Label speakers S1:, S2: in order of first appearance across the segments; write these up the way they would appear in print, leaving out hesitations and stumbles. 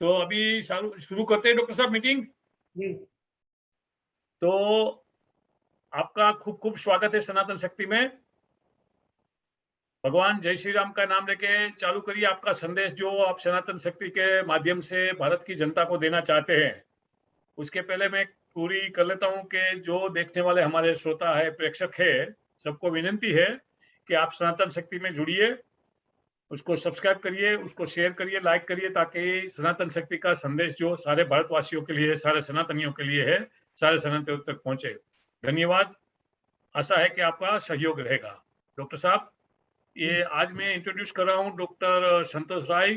S1: तो अभी शुरू करते हैं डॉक्टर साहब मीटिंग।
S2: जी।
S1: तो आपका खूब खूब स्वागत है सनातन शक्ति में। भगवान जय श्री राम का नाम लेके चालू करिए आपका संदेश जो आप सनातन शक्ति के माध्यम से भारत की जनता को देना चाहते हैं। उसके पहले मैं पूरी कर लेता हूं कि जो देखने वाले हमारे श्रोता है, प्रेक्षक है, सबको विनती है कि आप सनातन शक्ति में जुड़िए, उसको सब्सक्राइब करिए, उसको शेयर करिए, लाइक करिए, ताकि सनातन शक्ति का संदेश जो सारे भारतवासियों के लिए, सारे सनातनियों के लिए है, सारे सनातनियों तक पहुंचे। धन्यवाद। आशा है कि आपका सहयोग रहेगा। डॉक्टर साहब, ये आज मैं इंट्रोड्यूस कर रहा हूँ डॉक्टर संतोष राय,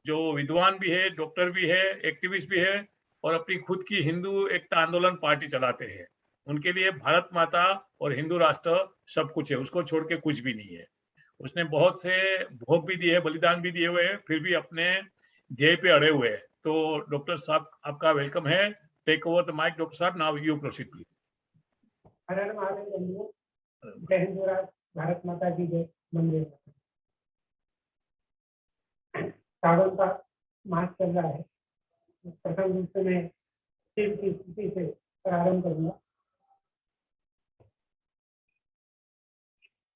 S1: जो विद्वान भी है, डॉक्टर भी है, एक्टिविस्ट भी है और अपनी खुद की हिंदू एकता आंदोलन पार्टी चलाते हैं। उनके लिए भारत माता और हिंदू राष्ट्र सब कुछ है, उसको छोड़ के कुछ भी नहीं है। उसने बहुत से भोग भी दिए, बलिदान भी दिए हुए हैं, फिर भी अपने ध्येय पे अड़े हुए हैं। तो डॉक्टर साहब आपका वेलकम है। Take over the mike doctor साहब, नाउ यू प्रोसीड प्लीज।
S2: हर हर महादेव बंधुओं, जय हिंद स्वराज, भारत माता की जय। वंदे मातरम। सावन का मास चल रहा है। प्रथम रूप से मैं शिव की स्तुति से प्रारंभ करूंगा।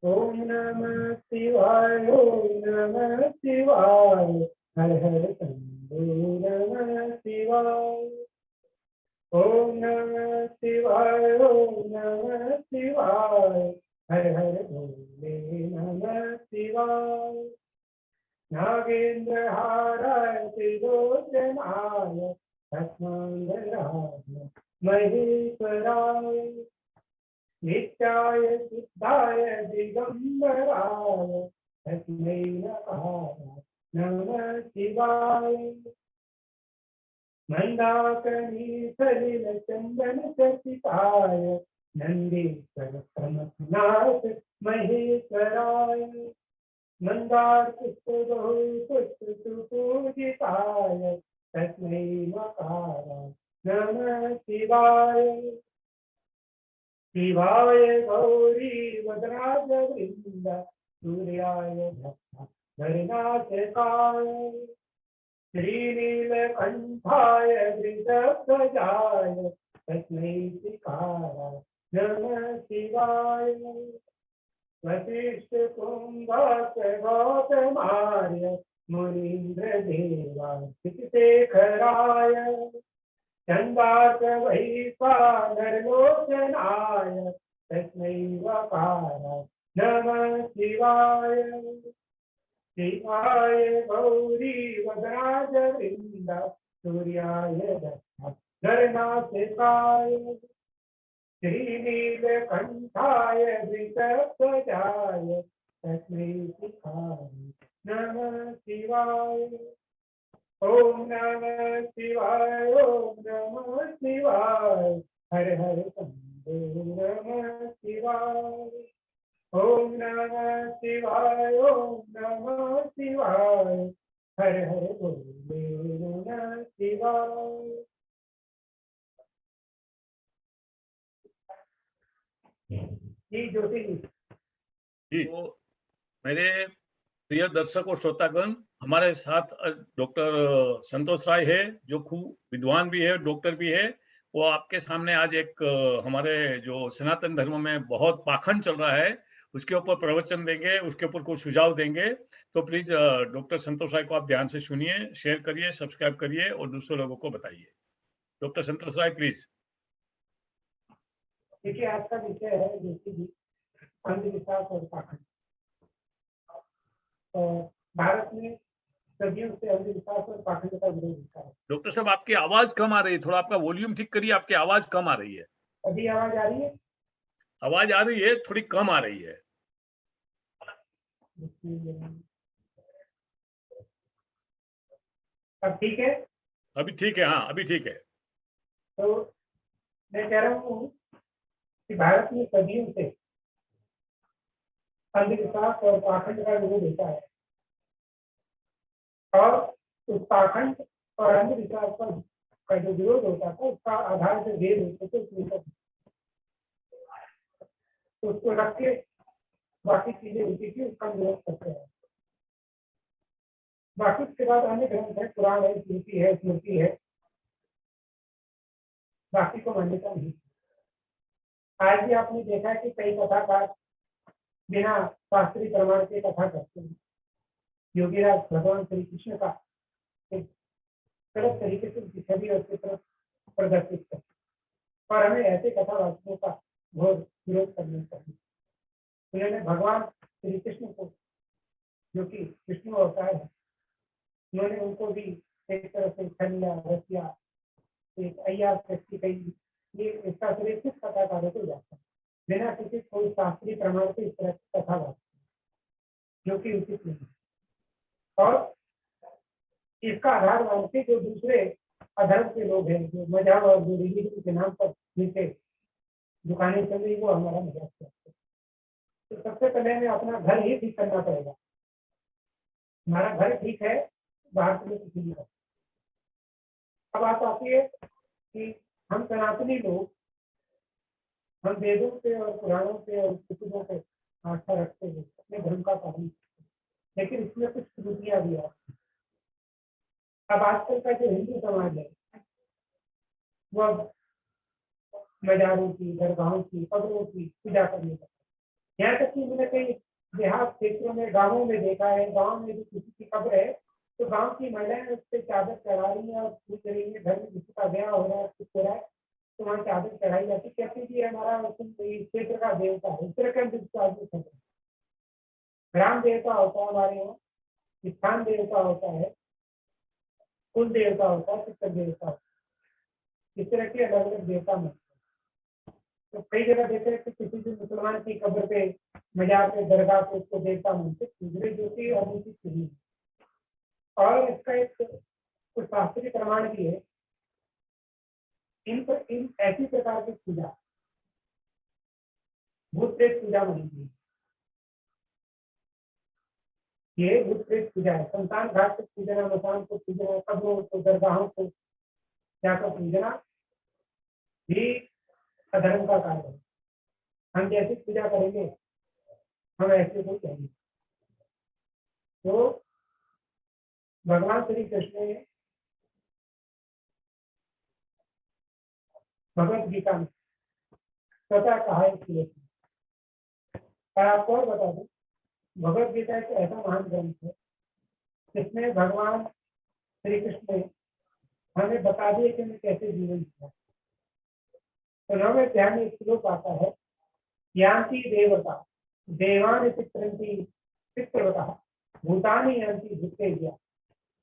S2: ओम नमः शिवाय, ओम नमः शिवाय, हर हर शंभो नमः शिवाय। ओम नमः शिवाय, ओम नमः शिवाय, हर हर भोले नमः शिवाय। नागेंद्र हाराय त्रिलोचनाय भस्मांगराय महेश्वराय नित्याय शुद्धाय दिगंबराय तस्मै नमः नमः शिवाय। मंदाकिनी सलिल चंदन चर्चिताय नंदीश्वर प्रमथनाथ महेश्वराय मंदार पुष्प बहु पुष्प सुपूजिताय तस्मै नमः नमः शिवाय। शिवाय गौरी वदनाथ वृंद सूर्याय भक्ता धरनाथकाय श्रीनीलकंठाय वृषध्वजाय तस्मै शिखाय नमः शिवाय। वशिष्ठ कुंभक गौतमार्य मुनीन्द्र देवाय शेखराय चंदाक वैश्वानर लोचनाय तस्मै वकाराय नमः शिवाय। शिवाय गौरी वदनाथ वृंद सूर्याय दत्ता धरनाथकाय श्रीनीलकंठाय वृषध्वजाय तस्मै शिखाय नमः शिवाय। ओम नमः शिवाय, ओम नमः शिवाय, हर हर शंभो नमः शिवाय। ओम नमः शिवाय, ओम नमः शिवाय, हर हर भोले नमः शिवाय। जी ज्योति
S1: जी, तो मेरे प्रिय दर्शक और श्रोतागण, हमारे साथ डॉक्टर संतोष राय है, जो खूब विद्वान भी है, डॉक्टर भी है। वो आपके सामने आज एक हमारे जो सनातन धर्म में बहुत पाखंड चल रहा है, उसके ऊपर प्रवचन देंगे, उसके ऊपर कुछ सुझाव देंगे। तो प्लीज डॉक्टर संतोष राय को आप ध्यान से सुनिए, शेयर करिए, सब्सक्राइब करिए और दूसरे लोगों को बताइए। Doctor Santosh Rai please.
S2: देखिए, आज का विषय है ज्योति जी, अंधविश्वास और पाखंड। भारत में सदियों से अंधविश्वास और पाखंड का विरोध होता है।
S1: डॉक्टर साहब, आपकी आवाज कम आ रही है, थोड़ा आपका वॉल्यूम ठीक करिए, आपकी आवाज कम आ रही है।
S2: अभी आवाज आ रही है?
S1: आवाज आ रही है, थोड़ी कम आ रही है।
S2: अब ठीक है?
S1: अभी ठीक है, हाँ अभी ठीक है।
S2: तो मैं कह रहा हूँ कि भारत में सदियों से अंधविश्वास और पाखंड का विरोध होता है, और उस पाखंड और अंधविश्वास का जो विरोध होता था, उसका आधार से भेद होते थे, उसको रख के बाकी चीजें होती थी, उसका विरोध करते हैं। बाकी उसके बाद अन्य ग्रंथ है, पुराण है, स्मृति है, स्मृति है, बाकी को मान्यता नहीं। आज भी आपने देखा है कि कई कथाकार बिना शास्त्रीय प्रमाण के कथा करते हैं। योगीराज भगवान श्री कृष्ण का एक गलत तरीके से उनकी छवि और चित्र प्रदर्शित करते, और हमें ऐसे कथावाचकों का घोर विरोध करना चाहिए। उन्होंने भगवान श्री कृष्ण को, जो कि विष्णु अवतार है, उन्होंने उनको भी एक तरह से खनिया रसिया, एक अय्यास व्यक्ति कही, ये इसका श्रेय किस कथाकारों को जाता है, बिना किसी कोई शास्त्रीय प्रमाण से इस तरह की कथा वाचते, जो कि उचित नहीं। और इसका आधार मान के जो दूसरे अधर्म के लोग हैं, जो मजहब और जो रिलीजन के नाम पर नीचे दुकानें चल रही, वो हमारा मजाक करते हैं। तो सबसे पहले हमें अपना घर ही ठीक करना पड़ेगा। हमारा घर ठीक है, बाहर से कुछ नहीं है। अब बात आती है कि हम सनातनी लोग, हम वेदों पे और पुराणों पे और पुस्तकों पे आस्था रखते हैं, अपने धर्म का पालन, लेकिन इसमें कुछ त्रुटियां भी आती हैं। अब आजकल का जो हिंदू समाज है, वो अब मजारों की, दरगाहों की, कब्रों की पूजा करने लगता है। यहाँ तक कि मैंने कई देहात क्षेत्रों में, गाँवों में देखा है, गाँव में भी किसी की कब्र है तो गाँव की महिलाएं उस पर चादर चढ़ा रही है और पूछ रही है, घर में किसी का ब्याह हो रहा है, कुछ हो रहा है तो वहाँ चादर चढ़ाई जाती, कहती कि हमारा क्षेत्र का देवता है। इस तरह का विश्वास है। ग्राम देवता होता है हमारे यहाँ, स्थान देवता होता है, कुल देवता होता है, पितर देवता होता है, इस तरह के अलग अलग देवता मानते हैं। तो कई जगह देखे हैं कि किसी भी मुसलमान की कब्र पे, मजार पे, दरगाह पे उसको देवता मानते, दूसरे जो कि अनुचित नहीं। और इसका एक कुछ शास्त्रीय प्रमाण भी है। इन ऐसी प्रकार की पूजा, भूत प्रेत पूजा मानी, ये भूत प्रेत पूजा है। संतान घाट को पूजना, मसान को पूजना, कब्रों को, दरगाहों को जाकर पूजना भी अधर्म का कार्य है। हम जैसी पूजा करेंगे, हम ऐसे को कहेंगे। तो भगवान श्री कृष्ण ने भगवत गीता में स्वतः कहा है कि, और आपको और बता दूं, भगवत गीता एक ऐसा महान ग्रंथ है जिसमें भगवान श्री कृष्ण ने हमें बता दिए कि हमें कैसे जीवन जिया। तो 9वें अध्याय में एक श्लोक आता है, यान्ति देवता देवान चित्रंति चित्रवता भूतानि यान्ति भूतेज्या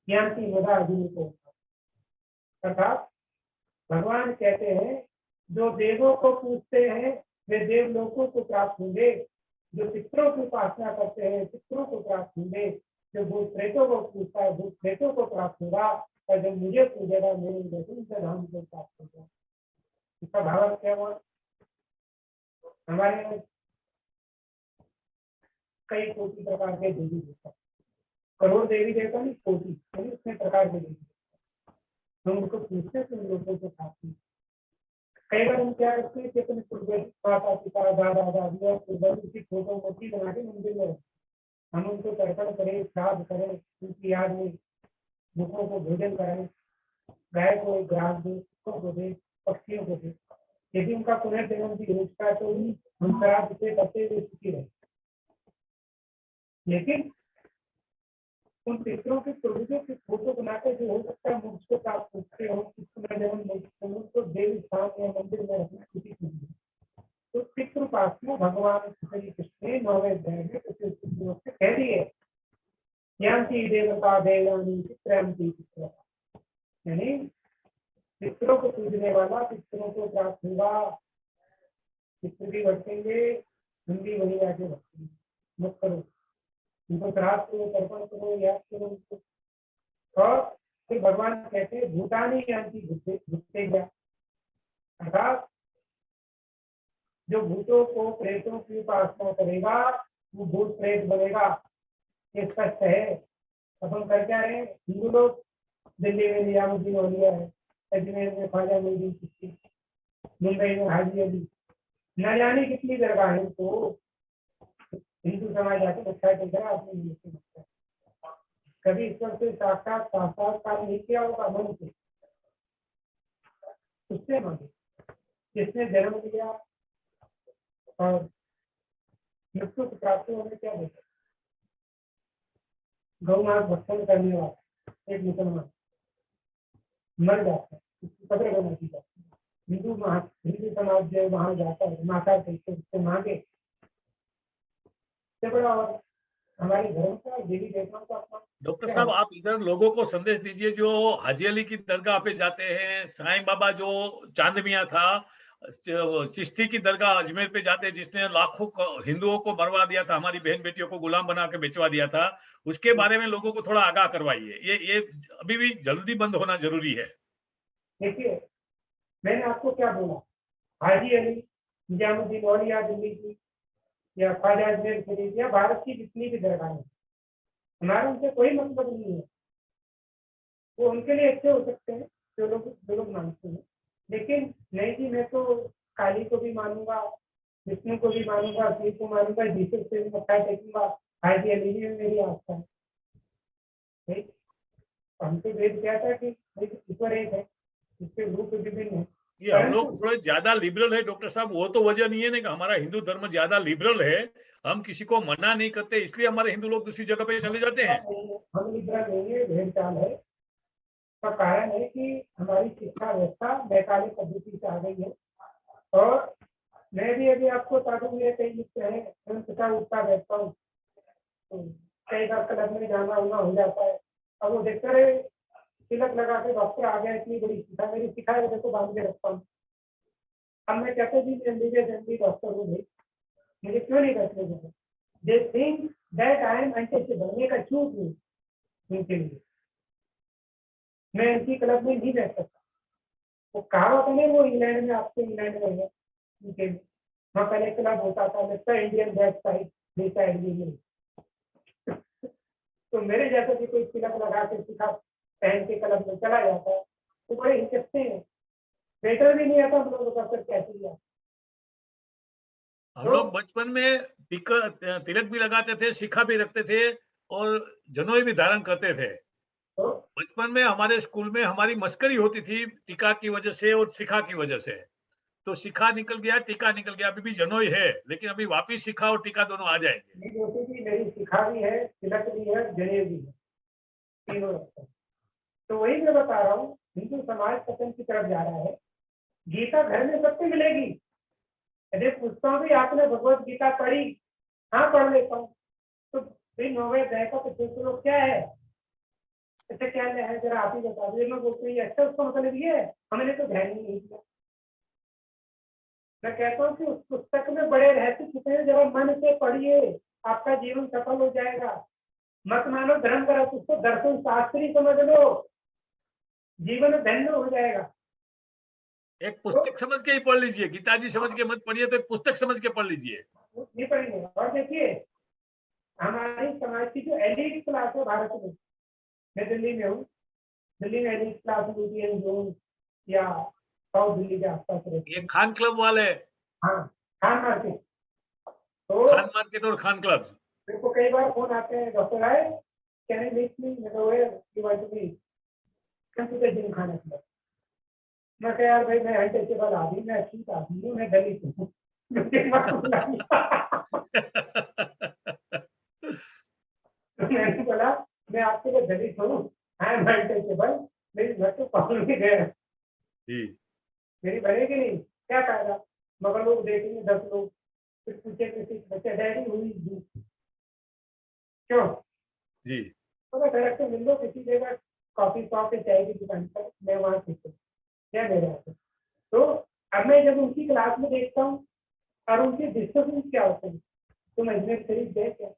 S2: यान्ति मदा अग्निको। अर्थात भगवान कहते हैं, जो देवों को पूजते हैं वे देवलोकों को प्राप्त होंगे, जो पितरों की उपासना करते हैं पितरों को प्राप्त होंगे, जो भूत प्रेतों को पूजता है भूत प्रेतों को प्राप्त होगा, और जो मुझे पूजेगा मेरे वैकुंठ धाम को प्राप्त होगा। इसका भाव क्या हुआ? हमारे यहाँ कई कोटि प्रकार के देवी देवता, करोड़ देवी देवता नहीं, कोटि उसमें प्रकार के देवी देवता, हम उनको पूछते तो लोगों को प्राप्त होगा। कई बार हम क्या करते हैं कि अपने पूर्वज, माता पिता, दादा दादी और पूर्वज की फोटो मूर्ति बना के मंदिर में हम उनको तर्पण करें, श्राद्ध करें, उनकी याद में भूखों को भोजन कराएं, गाय को घास दें, कुत्तों को दें, पक्षियों को दें। यदि उनका पुनर्जन्म भी हो चुका है तो हम श्राद्ध से करते हुए सुखी रहे। लेकिन उन पितरों के पूर्वजों की फोटो बनाकर जो हो सकता है मोक्ष को प्राप्त होते हो, पुनर्जन्म उनको देव स्थान या मंदिर में रखना उचित नहीं है। तो पितृपासना भगवान श्री कृष्ण ने 9वें अध्याय में कुछ कह दिए, यान्ति देवता देवानी चित्रंति चित्रवता, यानी पितरों को पूजने वाला पितरों को प्राप्त होगा। पितृ भी भटकेंगे, हम भी वही आगे भटकेंगे। मत करो उनको, श्राद्ध करो, तर्पण करो, याद करो उनको। और फिर भगवान कहते हैं, भूतानि यान्ति भूतेज्या, अर्थात जो भूतों को प्रेतों की उपासना करेगा वो भूत प्रेत बनेगा। ये स्पष्ट है। अब हम कर क्या रहे हैं? हिंदू लोग दिल्ली में निजामुद्दीन औलिया है, अजमेर में ख्वाजा मोहद्दीन चिश्ती, मुंबई में हाजी अली, न जाने कितनी दरगाह है। तो हिंदू समाज आके अच्छा टेक रहा अपने लिए से। कभी ईश्वर से साक्षात्कार नहीं किया होगा मन से, उससे मांगे। जिसने जन्म लिया और मृत्यु को प्राप्त होने क्या देता, गौ मास भक्षण करने वाला एक मुसलमान मर जाता है, उसकी कब्र बना दी जाती है। हिंदू समाज जो वहां जाता है माता से मांगे से बड़ा, और हमारे धर्म का देवी देवताओं का अपना।
S1: डॉक्टर साहब, आप इधर लोगों को संदेश दीजिए जो हाजी अली की दरगाह पे जाते हैं, साईं बाबा जो चांद मियां था, चिश्ती की दरगाह अजमेर पे जाते हैं जिसने लाखों हिंदुओं को मरवा दिया था, हमारी बहन बेटियों को गुलाम बना के बेचवा दिया था, उसके बारे में लोगों को थोड़ा आगाह करवाइए। ये अभी भी जल्दी बंद होना जरूरी है।
S2: देखिए, मैंने आपको क्या बोला, हाजी अली, निजामुद्दीन औलिया दिल्ली की, या ख्वाजा अजमेर शरीफ, या भारत की जितनी भी दरगाहें, हमारा उनसे कोई मतलब नहीं है। वो उनके लिए अच्छे हो सकते हैं जो लोग मानते हैं, लेकिन नहीं जी मैं तो काली को भी मानूंगा, विष्णु को भी मानूंगा, शिव को मानूंगा, जीसस से भी मत्था टेकूंगा, हाजी अली में मेरी आस्था है। ठीक, हमसे वेद कहता है कि ईश्वर एक है, इसके रूप विभिन्न है।
S1: ये हम लोग थोड़े ज्यादा लिबरल है डॉक्टर साहब, वो तो वजह नहीं है ना कि हमारा हिंदू धर्म ज्यादा लिबरल है, हम किसी को मना नहीं करते, इसलिए हमारे हिंदू लोग दूसरी जगह पे चले जाते हैं।
S2: हम लिबरल नहीं है, भेड़ चाल है। का कारण है कि हमारी शिक्षा व्यवस्था वैकालिक पद्धति से आ गई है, और मैं भी अभी आपको ताकत मेरे कई मित्र हैं, मैं उठता बैठता हूँ, तो कई बार क्लब में जाना होना हो जाता है। अब वो देखते रहे तिलक लगा के डॉक्टर आ गया, इतनी बड़ी शिक्षा मेरी सिखाए वजह को बांध के रखता हूँ। अब मैं कहते जी एमबीबीएस एमडी डॉक्टर हूँ भाई, मुझे क्यों नहीं बैठने देते? They think that I am untouchable, एक अछूत हूँ उनके लिए, मैं इनकी क्लब में नहीं बैठ सकता। वो कहावत है ना, वो इंग्लैंड में, आपके इंग्लैंड में है उनके, वहाँ पहले क्लब होता था, लगता है इंडियन वेबसाइट, तो मेरे जैसे भी कोई तिलक लगा के सिखा पहन के क्लब में चला जाता है, तो बड़े हिचकते हैं, बेटर भी नहीं आता हम लोगों का, फिर कैसे लिया।
S1: हम लोग बचपन में तिलक भी लगाते थे, शिखा भी रखते थे, और जनेऊ भी धारण करते थे।
S2: तो
S1: बचपन में हमारे स्कूल में हमारी मस्करी होती थी टीका की वजह से और शिखा की वजह से, तो शिखा निकल गया, टीका निकल गया, अभी भी जनेऊ है, लेकिन अभी वापिस शिखा और टीका दोनों आ जाएंगे।
S2: मेरी शिखा भी है, तिलक भी है, जनेऊ भी है, तीनों रखते हैं। तो वही मैं बता रहा हूँ, हिंदू समाज पतन की तरफ जा रहा है। गीता घर में सबको मिलेगी, यदि पूछता हूँ भी आपने भगवत गीता पढ़ी, हाँ पढ़ लेता हूँ, तो भाई नौवे अध्याय का तो क्या है, अच्छा क्या है जरा आप ही बता दीजिए। मैं बोलते हैं अच्छा उसका मतलब ये है, हमने तो ध्यान ही नहीं दिया। मैं कहता हूँ कि उस पुस्तक में बड़े रहस्य छुपे हैं, जरा मन से पढ़िए, आपका जीवन सफल हो जाएगा। मत मानो धर्म करो, उसको दर्शन शास्त्री समझ लो, जीवन धन्य हो जाएगा।
S1: एक पुस्तक समझ के ही पढ़ लीजिए, गीता जी समझ के मत पढ़िए, तो एक पुस्तक समझ के पढ़ लीजिए।
S2: नहीं पढ़ेंगे। और देखिए, हमारी समाज की जो एलिट क्लास है भारत में, मैं दिल्ली में हूँ, दिल्ली में एलिट क्लास मीडियम जोन या साउथ दिल्ली के आसपास रहती
S1: ये
S2: है।
S1: खान क्लब वाले,
S2: हाँ, खान मार्केट। तो
S1: खान मार्केट और खान क्लब।
S2: मेरे को कई बार फोन आते हैं, डॉक्टर आए can I meet me, you want to meet, come to the gymkhana club. मैं कह यार भाई मैं अनटचेबल आदमी, मैं अछूत आदमी हूँ, मैं दलित हूँ। मैंने बोला मैं आपके लिए दलित हूँ, आई एम अनटचेबल, मेरी घर तो पहुंच भी गए, मेरी बनेगी नहीं, क्या फायदा। मगर लोग देखेंगे 10 लोग, फिर पूछे किसी बच्चे डैडी हुई क्यों,
S1: जी
S2: तो मैं डायरेक्ट मिल लो किसी जगह, कॉफी शॉप या चाय की दुकान पर, मैं वहाँ सीखूँ क्या मेरे आते। तो अब मैं जब उनकी क्लास में देखता हूँ और उनके डिस्कशन क्या होते हैं, तो मैं इसमें खरीद दे क्या।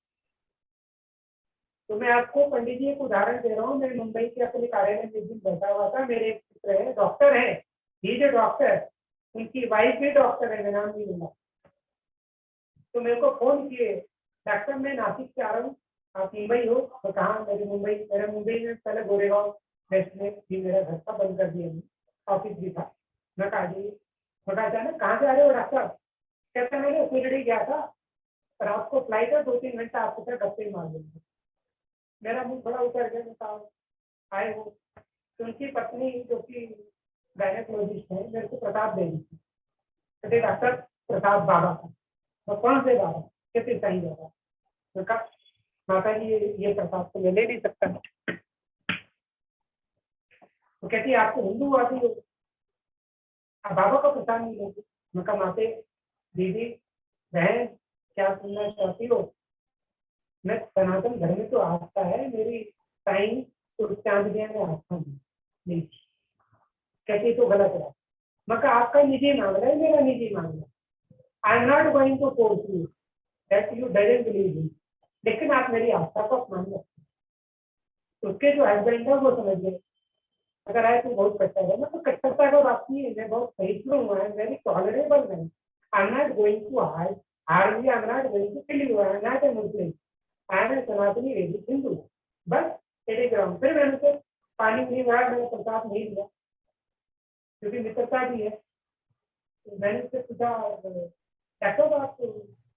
S2: तो मैं आपको पंडित जी एक उदाहरण दे रहा हूँ, मैं मुंबई के अपने कार्यालय में एक दिन बैठा हुआ था, मेरे एक मित्र है, डॉक्टर है, ही जो डॉक्टर, उनकी वाइफ भी डॉक्टर है, मैं नाम नहीं लूंगा। तो मेरे को फोन किए, डॉक्टर मैं नासिक से आ रहा हूँ, आप मुंबई हो? तो कहा मेरे मुंबई में पहले गोरेगांव वेस्ट में भी मेरा घर था, बंद कर दिया, ऑफिस भी था। मैं कहा जी, मैं कहा अचानक कहाँ से आ रहे हो डॉक्टर? कहते मैंने शिरडी गया था, रात को फ्लाइट है, 2-3 घंटा आपके साथ गप्पे मार लेंगे। मेरा मुंह बड़ा उतर गया, मैं कहा आए हो। तो उनकी पत्नी जो कि गायनेकोलॉजिस्ट है, मेरे को प्रताप दे दी थी, कहते डॉक्टर प्रताप बाबा का। तो कौन से बाबा? कहते सही बाबा। मैं कहा माता जी ये प्रताप तो मैं ले नहीं सकता। तो कहती आपको हिंदू आदि हो, आप बाबा का प्रसाद नहीं लेते। मैं कहा माते दीदी बहन क्या सुनना चाहती हो? मैं सनातन धर्म में तो आस्था है मेरी, साईं तो चांद में आस्था नहीं। कहती तो गलत है। मैं कहा आपका निजी मामला है, मेरा निजी मामला। I am not going to force you that you doesn't believe in, लेकिन आप मेरी आस्था को अपमान मत। उसके जो हस्बैंड है वो समझ गए। अगर आए तो बहुत कट्टर है, मतलब कट्टरता का बात नहीं है, मैं बहुत सहिष्णु हूँ, I am very tolerable man. I am not going to harm you, I am not going to kill you, I am not a Muslim, I am a Sanatani Vaidik Hindu. बस टेलीग्राम फिर मैंने उसे पानी नहीं भरा, मैंने प्रसाद नहीं दिया क्योंकि मित्रता भी है। तो मैंने उससे पूछा ऐसा आप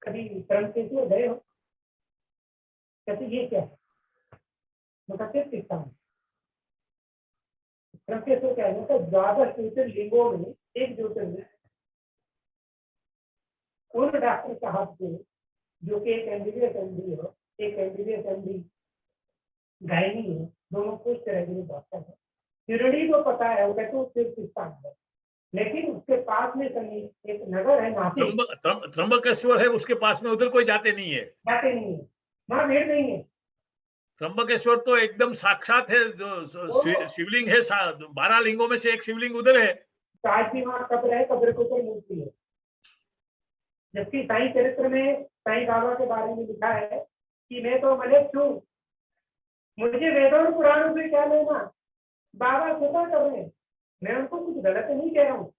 S2: कभी त्रंबकेश्वर गए हो? कहते ये क्या है? मैं कहते किस्सा त्रंबकेश्वर क्या है? तो द्वादश ज्योतिर्लिंगों में एक ज्योतिर्लिंग। उन डॉक्टर साहब को जो कि एक एमबीबीएस एमडी है, एक एमबीबीएस एमडी गायनी है, दोनों पोस्ट ग्रेजुएट डॉक्टर है। शिरडी को पता है, वो कहते हैं तीर्थस्थान है, लेकिन उसके पास में एक नगर है नासिक,
S1: त्र्यंबकेश्वर है उसके पास में, उधर कोई जाते नहीं है,
S2: जाते नहीं है, वहाँ भीड़ नहीं है।
S1: त्र्यंबकेश्वर तो एकदम साक्षात है, जो शिवलिंग है, 12 लिंगों में से एक शिवलिंग उधर है।
S2: तो आज भी वहाँ कब्र है, कब्र के ऊपर मूर्ति है। जबकि साईं चरित्र में साईं बाबा के बारे में लिखा है कि मैं तो मलेच्छ हूँ, मुझे वेदों और पुराणों से क्या लेना, बाबा स्वतः कर रहे हैं, मैं उनको कुछ गलत नहीं कह रहा हूँ।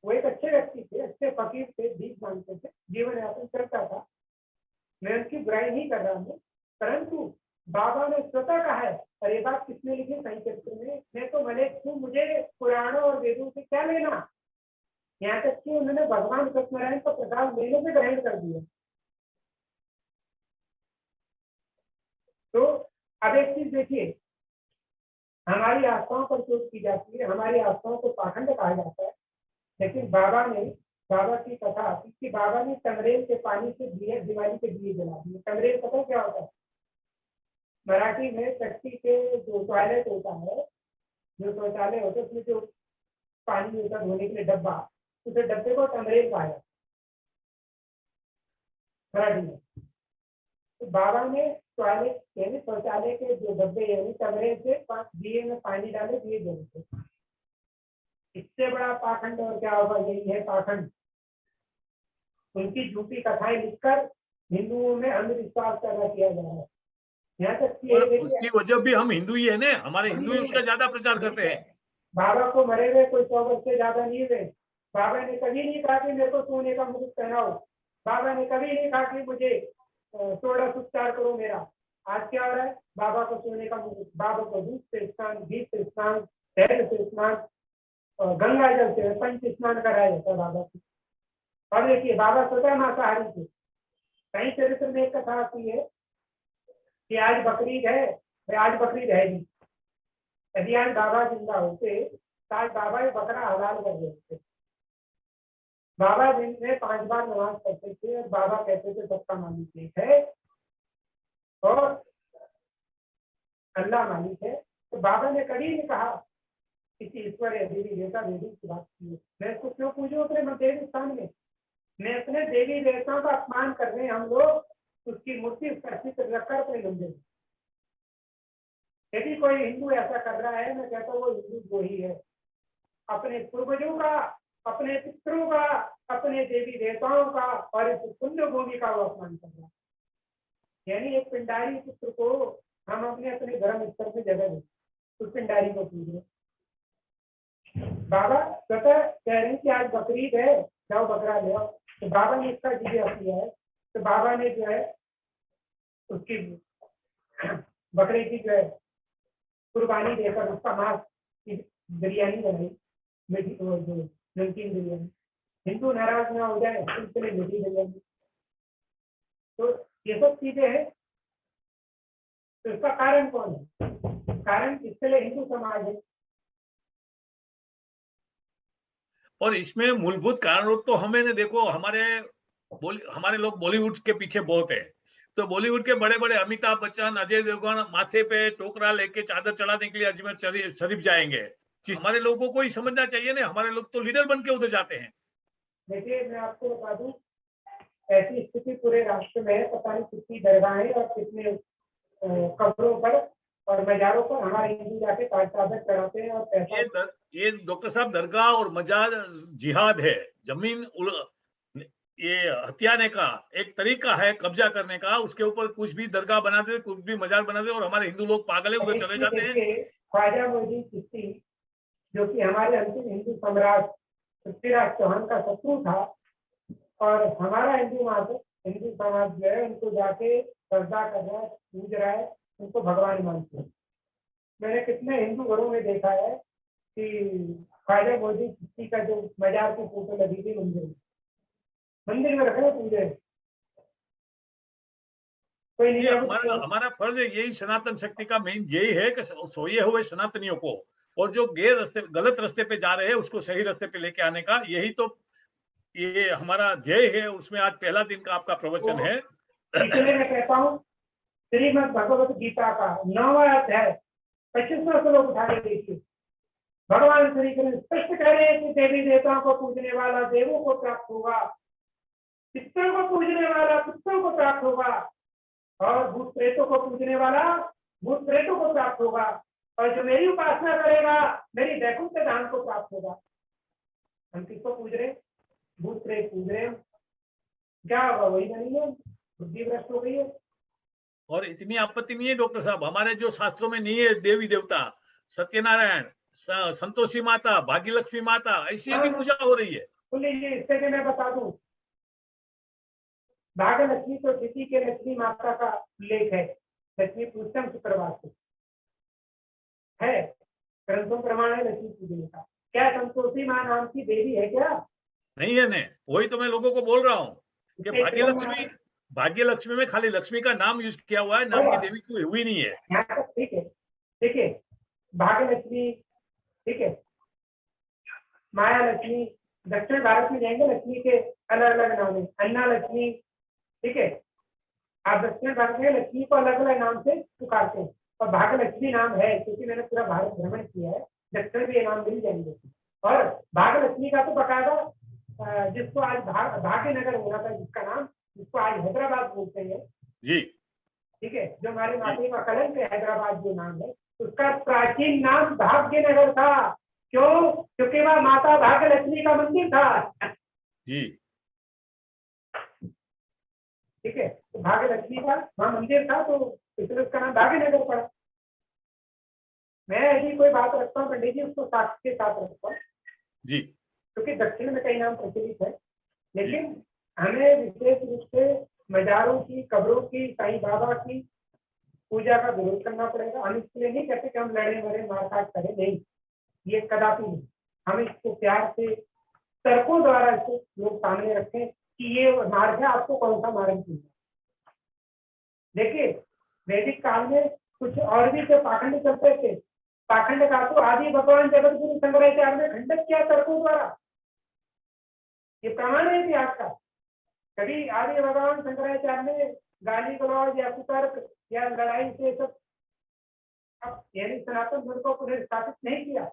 S2: वो एक अच्छे व्यक्ति थे, अच्छे फकीर थे, भीख मांगते थे, जीवन यापन करता था, मैं उनकी बुराई नहीं कर रहा हूँ, परंतु बाबा ने स्वतः कहा है। और ये बात किसने लिखी? साईं चरित्र में, मैं तो मलेच्छ हूँ, मुझे पुराणों और वेदों से क्या लेना। यहाँ तक कि उन्होंने भगवान सत्यनारायण का प्रसाद लेने से ग्रहण कर दिया। तो अब एक चीज देखिए, हमारी आस्थाओं पर चोट की जाती है, हमारी आस्थाओं को पाखंड कहा जाता है, लेकिन बाबा की कथा आती कि बाबा ने टमरेल के पानी से दिए, दिवाली के दिए जला दिए। टमरेल पता क्या होता है? मराठी में चट्टी के जो टॉयलेट होता है, जो शौचालय होता है, उसमें जो पानी होता है धोने के लिए डब्बा, उसे डब्बे को टमरेल कहा जाता है मराठी में। तो बाबा ने टॉयलेट यानी शौचालय के जो डब्बे यानी टमरेल से दिए में पानी डाले, दिए जल थे। इससे बड़ा पाखंड और क्या होगा? यही है पाखंड। उनकी झूठी कथाएं लिखकर हिंदुओं में अंधविश्वास पैदा किया जा रहा है। यहाँ तक कि
S1: और उसकी वजह भी हम हिंदू ही है ना, हमारे हिंदू ही उसका ज्यादा प्रचार करते हैं।
S2: बाबा को मरे हुए कोई 100 वर्ष से ज्यादा नहीं हुए। बाबा ने कभी नहीं कहा कि मेरे को सोने का मुकुट पहनाओ। बाबा ने कभी नहीं कहा कि मुझे 16 उपचार करो मेरा। आज क्या हो रहा है? बाबा को सोने का मुकुट, बाबा को दूध से स्नान, घी से स्नान, तैल से स्नान, गंगा जल से पंच स्नान कराया जाता है बाबा को। और देखिए बाबा स्वतः मांसाहारी थे। कई चरित्र में एक कथा आती है कि आज बकरीद है, आज बकरीद है नहीं। यदि आज बाबा जिंदा होते तो आज बाबा ये बकरा हलाल कर देते। बाबा दिन में 5 बार नमाज पढ़ते थे और बाबा कहते थे सबका मालिक एक है और अल्लाह मालिक है। तो बाबा ने कभी नहीं कहा किसी ईश्वर या देवी देवता देवी की बात की मैं इसको क्यों पूछूं अपने देवी स्थान में? मैं अपने देवी देवताओं का अपमान कर रहे हैं हम लोग, उसकी मूर्ति उसका चित्र रखकर अपने मंदिर में। यदि कोई हिंदू ऐसा कर रहा है, मैं कहता हूँ वो हिंदू वो ही है, अपने पूर्वजों का, अपने पितरों का, अपने देवी देवताओं का और इस पुण्य भूमि का वो अपमान कर रहा है। यानी एक पिंडारी पुत्र को हम अपने धर्म स्तर में जगह दें, उस पिंडारी को पूज रहे। बाबा स्वतः कह रहे हैं कि आज बकरीद है, जाओ बकरा ले आओ। तो बाबा ने इसका जिक्र किया है। तो बाबा ने जो है उसकी बकरे की जो है कुर्बानी देकर उसका मांस की बिरयानी बनाई, मीठी जो नमकीन बिरयानी। हिंदू नाराज ना हो जाए इसके लिए मीठी बिरयानी। तो ये सब चीजें हैं। तो इसका कारण कौन है? कारण इसके लिए हिंदू समाज है।
S1: और इसमें मूलभूत कारण तो हमें देखो, हमारे लोग बॉलीवुड के पीछे बहुत है। तो बॉलीवुड के बड़े बड़े अमिताभ बच्चन, अजय देवगन माथे पे टोकरा लेके चादर चढ़ाने के लिए अजमेर शरीफ जाएंगे। हमारे लोगों को ही समझना चाहिए ना, हमारे लोग तो लीडर बन के उधर जाते हैं।
S2: देखिए, मैं आपको बता दूं, ऐसी स्थिति पूरे राष्ट्र में है। पता नहीं कितनी दरगाहें और कितने कब्रों पर और मजारों पर हमारे हिंदू जाके चादर चढ़ाते हैं और पैसा।
S1: ये डॉक्टर साहब, दरगाह और मजार जिहाद है। ये हथियाने का एक तरीका है, कब्जा करने का। उसके ऊपर कुछ भी दरगाह बना दे, कुछ भी मजार बना दे, और हमारे हिंदू लोग पागल है, उधर चले जाते हैं।
S2: ख्वाजा मोहद्दीन चिश्ती, जो कि हमारे अंतिम हिंदू सम्राट पृथ्वीराज चौहान का शत्रु था, और हमारा हिंदू समाज जो है उनको जाके श्रद्धा कर रहा है, पूज रहा है, उनको भगवान मानते हैं। मैंने कितने हिंदू घरों में देखा है कि ख्वाजा मोहद्दीन चिश्ती का जो मजार की फोटो लगी थी मंदिर में रखना पूजे। कोई नहीं,
S1: हमारा फर्ज है, यही सनातन शक्ति का मेन यही है कि सोए हुए सनातनियों को और जो गलत रास्ते पे जा रहे हैं उसको सही रास्ते पे लेके आने का, यही तो ये हमारा ध्येय है। उसमें आज पहला दिन का आपका प्रवचन है।
S2: इसलिए मैं कहता हूँ, श्रीमद् भगवत गीता का 9वां अध्याय 25वां श्लोक उठा के देखिए। भगवान श्री कृष्ण स्पष्ट कह रहे हैं कि देवी देवताओं को पूजने वाला देवों को प्राप्त होगा, पितरों को पूजने वाला पितरों को प्राप्त होगा, और भूत प्रेतों को पूजने वाला भूत प्रेतों को प्राप्त होगा, और जो मेरी उपासना करेगा मेरी वैकुंठ धाम को प्राप्त होगा। हम किसको पूज रहे? भूत प्रेत पूज रहे हैं। क्या होगा? वही नहीं है, बुद्धि भ्रष्ट हो गई है।
S1: और इतनी आपत्ति नहीं है डॉक्टर साहब, हमारे जो शास्त्रों में नहीं है देवी देवता, सत्यनारायण, संतोषी माता, भाग्यलक्ष्मी माता, ऐसी की पूजा हो रही है।
S2: लीजिए, इससे भी मैं बता दूं, भाग्यलक्ष्मी तो तिथि के लक्ष्मी माता का उल्लेख है। लक्ष्मी पूजन शुक्रवार से है, ग्रंथों प्रमाण है लक्ष्मी पूजन का। क्या संतोषी माँ नाम की देवी है क्या? नहीं
S1: है। वही तो मैं लोगों को बोल रहा हूँ कि भाग्यलक्ष्मी में खाली लक्ष्मी का नाम यूज किया हुआ है, नाम की देवी कोई हुई नहीं है
S2: यहाँ तक। ठीक है, देखिए, भाग्यलक्ष्मी, ठीक है, माया लक्ष्मी, दक्षिण भारत में जाएंगे लक्ष्मी के अलग अलग नाम है। अन्ना लक्ष्मी, ठीक है, आप दक्षिण भारत में लक्ष्मी को अलग अलग नाम से पुकारते हैं, और भाग्यलक्ष्मी नाम है क्योंकि मैंने पूरा भारत भ्रमण किया है। दक्षिण भी ये नाम मिल जाएंगे। और भाग्यलक्ष्मी का तो बकायदा जिसको आज भाग्यनगर होना था, जिसका नाम, जिसको आज हैदराबाद बोलते हैं
S1: जी,
S2: ठीक है, जो हमारे माटी का कलंक है हैदराबाद जो नाम है, उसका प्राचीन नाम भाग्यनगर था। क्यों? क्योंकि वह माता भाग्यलक्ष्मी का मंदिर था
S1: जी,
S2: ठीक है। तो भाग्यलक्ष्मी का वहां मंदिर था, तो इसलिए उसका नाम भाग्यनगर पड़ा। मैं यदि कोई बात रखता हूँ पंडित जी, उसको साक्ष्य के साथ रखता हूँ
S1: जी,
S2: क्योंकि दक्षिण में कई नाम प्रचलित है, लेकिन हमें विशेष रूप से मजारों की, कब्रों की, साईं बाबा की पूजा का विरोध करना पड़ेगा। हम इसके लिए नहीं कहते कि हम लड़े मरे मारकाट करें, नहीं, ये कदापि नहीं। हम इसको प्यार से तर्कों द्वारा इसको लोग सामने रखें कि ये मार्ग है, आपको कौन सा मार्ग चाहिए। देखिए, वैदिक काल में कुछ और भी जो पाखंड चलते थे, पाखंड का तो आदि भगवान जगत गुरु शंकराचार्य ने खंडित किया तर्कों द्वारा। ये प्रमाण है इतिहास का। कभी आदि भगवान शंकराचार्य ने गाली गलौज या कुतर्क या लड़ाई से सब यानी सनातन धर्म को पुनर्स्थापित नहीं किया।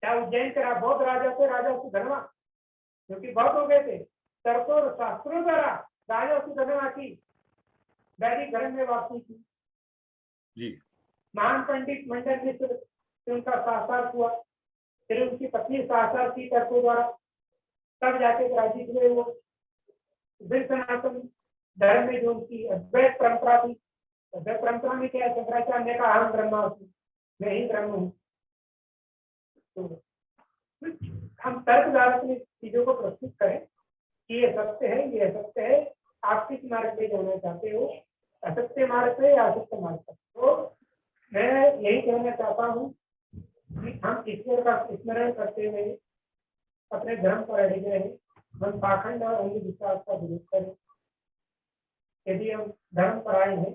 S2: चाहे उज्जैन के बौद्ध राजा थे, राजा सुधर्मा, क्योंकि बौद्ध हो गए थे, तर्कों और शास्त्रों द्वारा राजा सुधर्मा की वैदिक धर्म में वापसी की।
S1: जी,
S2: महान पंडित मंडल मिश्र से उनका साक्षात हुआ, फिर उनकी पत्नी साक्षात की तर्कों द्वारा, तब जाके पराजित हुए वो। फिर सनातन धर्म में जो उनकी अद्वैत परंपरा थी, अद्वैत परंपरा में क्या है, शंकराचार्य ने कहा हम ब्रह्मास्मि, मैं ही ब्रह्म हूँ। तो हम तर्क द्वारा अपनी चीजों को प्रस्तुत करें कि ये सत्य है, ये असत्य है, आप किस मार्ग पे जाना चाहते हो, असत्य मार्ग पे या असत्य मार्ग पे। तो मैं यही कहना चाहता हूँ कि हम ईश्वर का स्मरण करते हुए अपने धर्म पर अड़े रहे, हम पाखंड और अंधविश्वास का विरोध करें। यदि हम धर्म पर आए हैं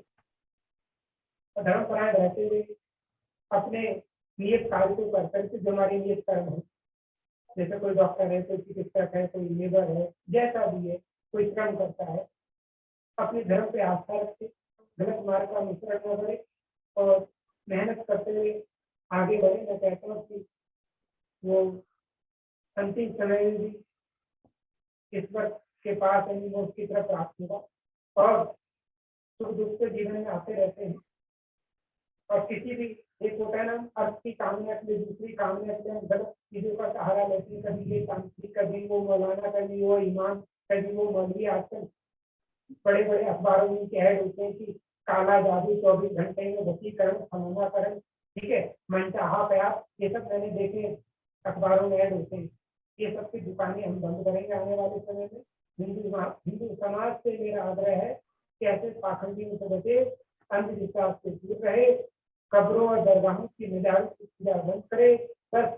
S2: और धर्मपरायण रहते हुए अपने नियत कार्य को करते जो हमारे नियत कर्म है, जैसे कोई डॉक्टर है, कोई चिकित्सक है, कोई लेबर है, जैसा भी है, कोई श्रम करता है, अपने धर्म पे आस्था रखे, गलत मार्ग का अनुसरण न करे और मेहनत करते हुए आगे बढ़े। मैं कहता हूँ कि वो अंतिम समय में भी ईश्वर के पास मोक्ष की तरफ प्राप्त होगा और सुख दुख के जीवन में आते रहते हैं। और किसी भी एक होता है ना, अर्थ की कामना के लिए, दूसरी कामना के लिए हम गलत चीजों का सहारा लेते हैं, कभी ये तांत्रिक, कभी वो मौलाना, कभी वो इमाम, कभी वो मौलवी। आजकल बड़े बड़े अखबारों में कह होते हैं कि काला जादू 24 घंटे में वशीकरण, फलानाकरण, ठीक है, मनचाहा प्यार, ये सब मैंने देखे अखबारों में ऐड होते हैं। ये सब की दुकानें हम बंद करेंगे आने वाले समय में। हिंदू समाज से मेरा आग्रह है कि ऐसे पाखंडियों से बचे, अंधविश्वास से दूर रहे, कब्रों और दरगाहों की निजात पूजा बंद करे। बस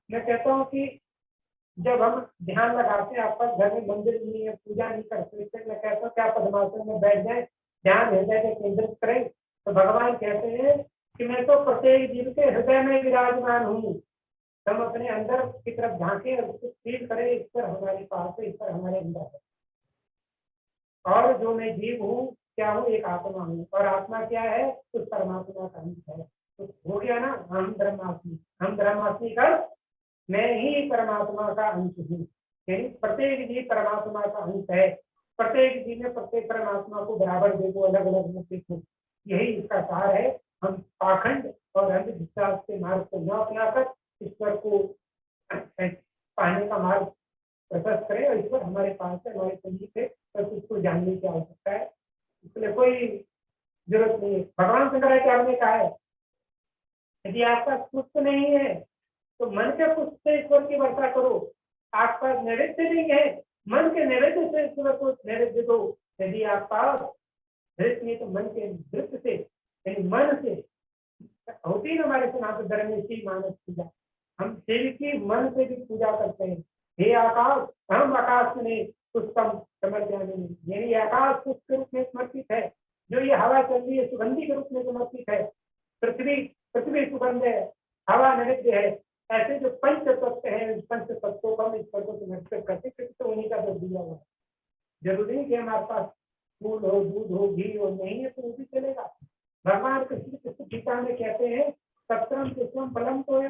S2: मैं कहता हूँ कि जब हम ध्यान लगाते हैं, आपका घर में मंदिर नहीं है, पूजा नहीं करते, मैं कहता हूँ क्या पद्मासन में बैठ जाए, ध्यान हृदय को केंद्रित करें, तो भगवान कहते हैं कि मैं तो प्रत्येक जीव के हृदय में विराजमान हूँ। हम अपने अंदर की तरफ झांके और उसको फील करें, ईश्वर हमारे पास है, ईश्वर हमारे अंदर है। और जो मैं जीव हूँ, क्या हूँ, एक आत्मा हूँ, और आत्मा क्या है, उस परमात्मा का अंश है। तो हो गया ना, हम ब्रह्मास्मि। हम ब्रह्मास्मि कर, मैं ही परमात्मा का अंश हूँ। यानी प्रत्येक जीव परमात्मा का अंश है। प्रत्येक जीव में प्रत्येक परमात्मा को बराबर देखो, अलग अलग मत देखो। यही इसका सार है। हम पाखंड और अंधविश्वास के मार्ग को न अपनाकर ईश्वर को पाने का मार्ग प्रशस्त करें, और ईश्वर हमारे पास है, हमारे शरीर से, बस उसको जानने की आवश्यकता है। इसलिए कोई जरूरत नहीं है। भगवान शंकराचार्य ने कहा है, यदि आपका पुष्प नहीं है तो मन के पुष्प से ईश्वर की वर्षा करो। आपका नैवेद्य नहीं है, मन के नैवेद्य से ईश्वर को नैवेद्य दो। यदि आप पास नृत्य नहीं तो मन के नृत्य से, यानी मन से होती है हमारे सनातन धर्म में सी मानस पूजा। हम शिव की मन से भी पूजा करते हैं। हे आकाश, हम आकाश में पुष्पम समर्पयामि, यानी आकाश पुष्प के रूप में समर्पित है। जो ये हवा चल रही है सुगंधी के रूप में समर्पित है। पृथ्वी सुगंध है, हवा नैवेद्य है। ऐसे जो पंच तत्व है, पंच तत्वों को हम ईश्वर को समर्पित करते, क्योंकि तो उन्हीं का जो दिया हुआ है। जरूरी नहीं कि हमारे पास फूल हो, दूध हो, घी हो, नहीं है तो वो भी चलेगा। भगवान कृष्ण गीता में कहते हैं, सत्रम पुष्पम फलम तो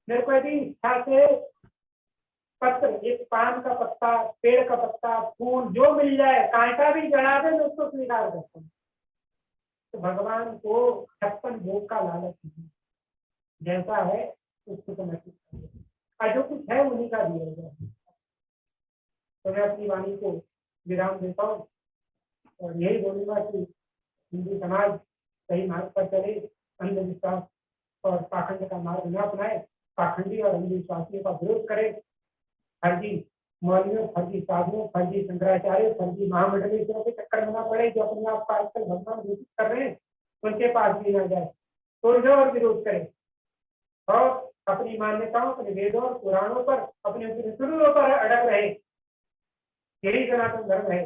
S2: मेरे को यदि इच्छा से पत्र, एक पान का पत्ता, पेड़ का पत्ता, फूल जो मिल जाए, कांटा भी जला दे, मैं उसको स्वीकार करता हूँ। तो भगवान को 56 भोग का लालच नहीं, जैसा है उसको समर्पित कर, जो कुछ है उन्हीं का दिया गया। तो मैं अपनी वाणी को विराम देता हूँ और यही बोलूंगा कि हिंदू समाज सही मार्ग पर चले, अंधविश्वास और पाखंड का मार्ग न अपनाए, पाखंडी और अंधविश्वासियों का विरोध करे। फर्जी मौलवियों, फर्जी साधुओं, फर्जी शंकराचार्य, फर्जी महामंडलेश्वरों के चक्कर में न पड़े, जो अपने आप का आजकल भगवान घोषित कर रहे हैं, उनके पास भी न जाए, तो और विरोध करे और अपनी मान्यताओं, अपने वेदों और पुराणों पर, अपने उपनिषदों पर अड़ग रहे। यही सनातन धर्म है।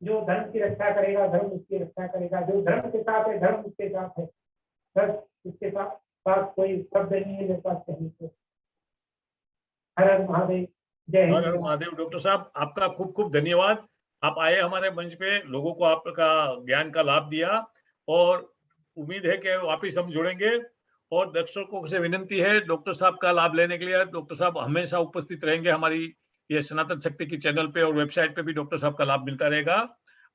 S2: जो धर्म की रक्षा करेगा, धर्म उसकी रक्षा करेगा। जो धर्म के साथ है, धर्म उसके साथ है। बस इसके साथ कोई शब्द नहीं है मेरे पास कहने को। हर हर महादेव, जय हिंद।
S1: हर हर महादेव। डॉक्टर साहब, आपका खूब खूब धन्यवाद। आप आए हमारे मंच पे, लोगों को आपका ज्ञान का लाभ दिया, और उम्मीद है कि वापिस हम जुड़ेंगे। और दर्शकों से विनंती है, डॉक्टर साहब का लाभ लेने के लिए डॉक्टर साहब हमेशा उपस्थित रहेंगे हमारी ये सनातन शक्ति की चैनल पे, और वेबसाइट पे भी डॉक्टर साहब का लाभ मिलता रहेगा।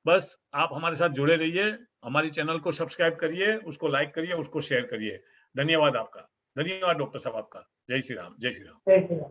S1: बस आप हमारे साथ जुड़े रहिए, हमारी चैनल को सब्सक्राइब करिए, उसको लाइक करिए, उसको शेयर करिए। धन्यवाद आपका। धन्यवाद डॉक्टर साहब आपका। जय श्री राम, जय श्री राम।
S2: जय श्री राम।